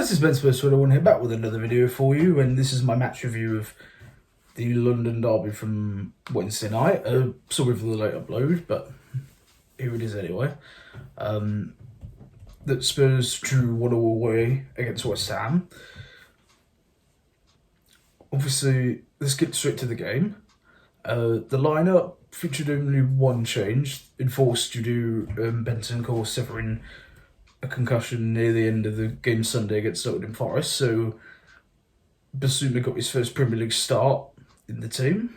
guys, it's Ben Spurs 21 here, back with another video for you, and this is my match review of the London derby from Wednesday night. Sorry for the late upload, but here it is anyway. That Spurs drew 1-0 away against West Ham. Obviously, let's get straight to the game. The lineup featured only one change, enforced due to Bentancur suffering a concussion near the end of the game Sunday against Nottingham Forest, so Basuma got his first Premier League start in the team.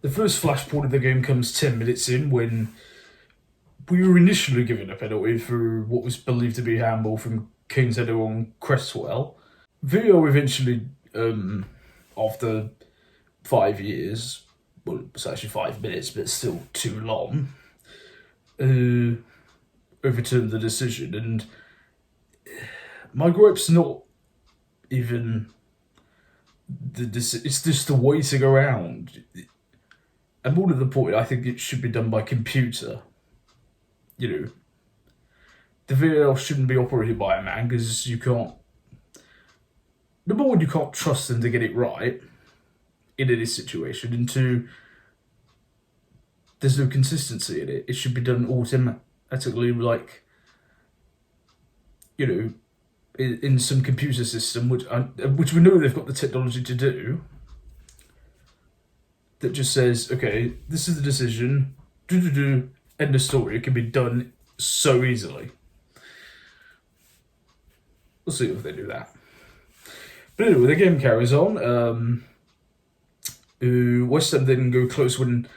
The first flashpoint of the game comes 10 minutes in when we were initially given a penalty for what was believed to be a handball from Kane's header on Cresswell. VAR eventually, after 5 years, well, it's actually 5 minutes, but it's still too long, overturned the decision, and my gripe's not even it's just the waiting around. And more to the point, I think it should be done by computer. You know, the VAR shouldn't be operated by a man, because you can't. Number one, you can't trust them to get it right in any situation, and two, there's no consistency in it. It should be done automatically, like, you know, in some computer system, which we know they've got the technology to do, that just says, okay, this is the decision, end of story. It can be done so easily. We'll see if they do that. But anyway, the game carries on. West Ham then go close when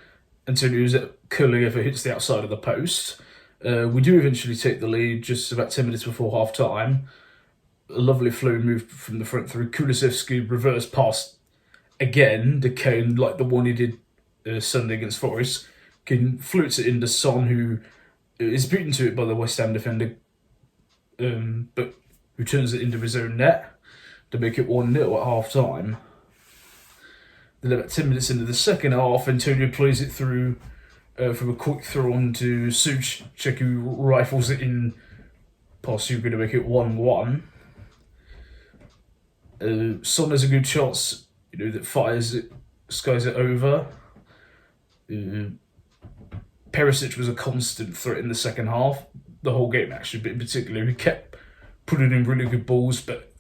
Antonio's curling effort hits the outside of the post. We do eventually take the lead just about 10 minutes before half time. A lovely flow move from the front through Kulusevski, reverse pass again to Kane, like the one he did Sunday against Forest. Kane floats it into Son, who is beaten to it by the West Ham defender, but who turns it into his own net to make it 1-0 at half time. Then about 10 minutes into the second half, Antonio plays it through from a quick throw on to Souček, who rifles it in past Hugo to make it 1-1. Son has a good chance, you know, that fires it, skies it over. Perisic was a constant threat in the second half, the whole game actually, but in particular, he kept putting in really good balls, but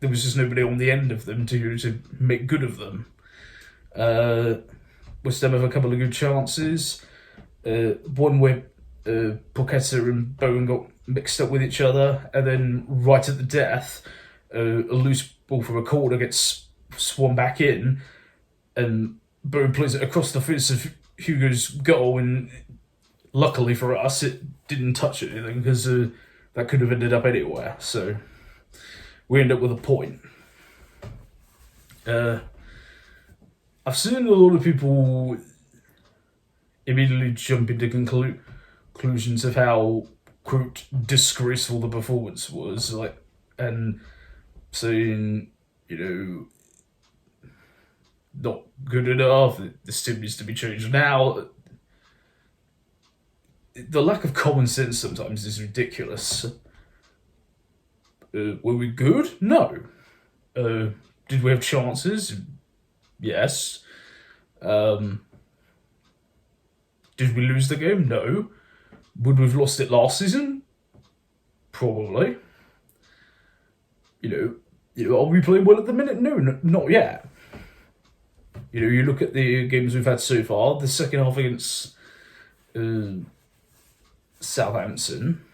there was just nobody on the end of them to make good of them. West Ham have a couple of good chances. One where Pochetta and Bowen got mixed up with each other, and then right at the death, a loose ball from a corner gets swung back in, and Bowen plays it across the face of Hugo's goal, and luckily for us, it didn't touch anything, because that could have ended up anywhere. So we end up with a point. I've seen a lot of people immediately jump into conclusions of how, quote, disgraceful the performance was, like, and saying, you know, not good enough, this team needs to be changed now. The lack of common sense sometimes is ridiculous. Were we good? No. Did we have chances? Yes. Did we lose the game? No. Would we have lost it last season? Probably. You know, are we playing well at the minute? No, not yet. You know, you look at the games we've had so far, the second half against Southampton,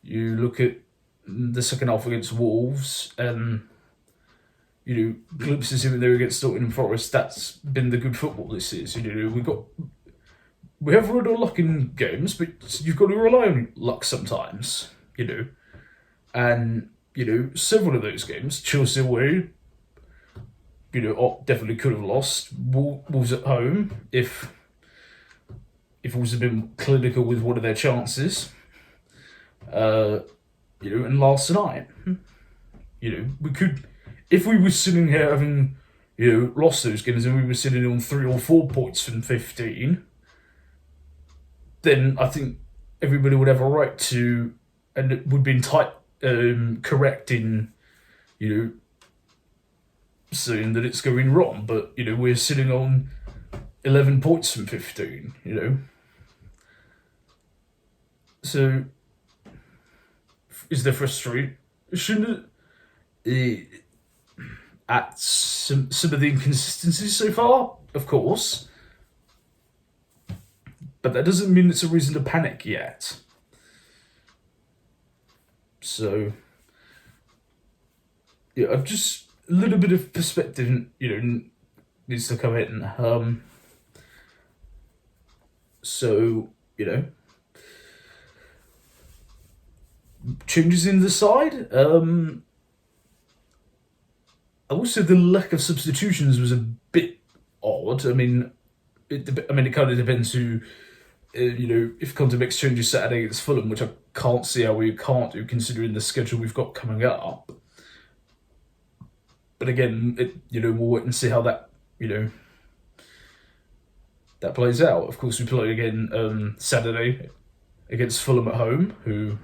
you look at the second half against Wolves, and you know, glimpses even there against Nottingham Forest, that's been the good football this season. You know, we have run on luck in games, but you've got to rely on luck sometimes, you know. And, you know, several of those games, Chelsea away, you know, definitely could have lost. Wolves at home, if Wolves had been clinical with one of their chances. You know, and last night, you know, we could, if we were sitting here having, you know, lost those games and we were sitting on 3 or 4 points from 15, then I think everybody would have a right to, and it would be correct in, saying that it's going wrong, but we're sitting on 11 points from 15. So is there frustration at some of the inconsistencies so far? Of course, but that doesn't mean it's a reason to panic yet. So yeah, I've just a little bit of perspective, needs to come in. So changes in the side. Also, the lack of substitutions was a bit odd. I mean, it kind of depends who. If Conte makes changes Saturday against Fulham, which I can't see how we can't do considering the schedule we've got coming up. But again, we'll wait and see how that that plays out. Of course, we play again Saturday against Fulham at home, who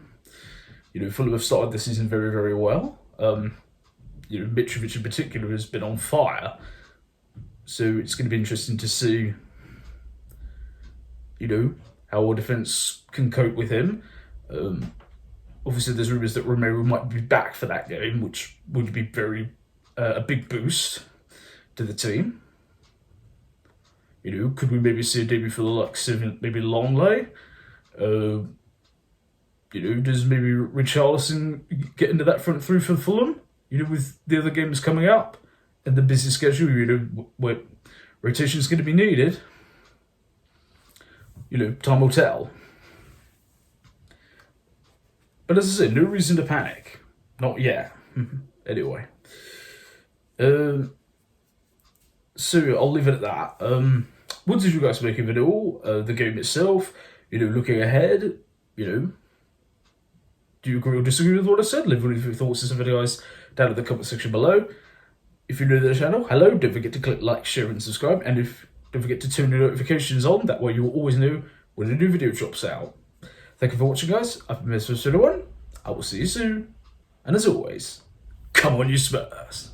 Fulham have started this season very, very well. Mitrovic in particular has been on fire, so it's going to be interesting to see how our defence can cope with him. Obviously, there's rumours that Romero might be back for that game, which would be very a big boost to the team. Could we maybe see a debut for the likes of maybe Longley? Does maybe Richarlison get into that front three for Fulham? With the other games coming up and the busy schedule, where rotation is going to be needed. Time will tell. But as I said, no reason to panic. Not yet. Anyway. So I'll leave it at that. What did you guys make of it all? The game itself, looking ahead, do you agree or disagree with what I said? Leave your thoughts and video guys down in the comment section below. If you're new to the channel, hello, don't forget to click like, share and subscribe. And don't forget to turn your notifications on, that way you'll always know when a new video drops out. Thank you for watching, guys. I've been Mr. 1. I will see you soon. And as always, come on you Spurs.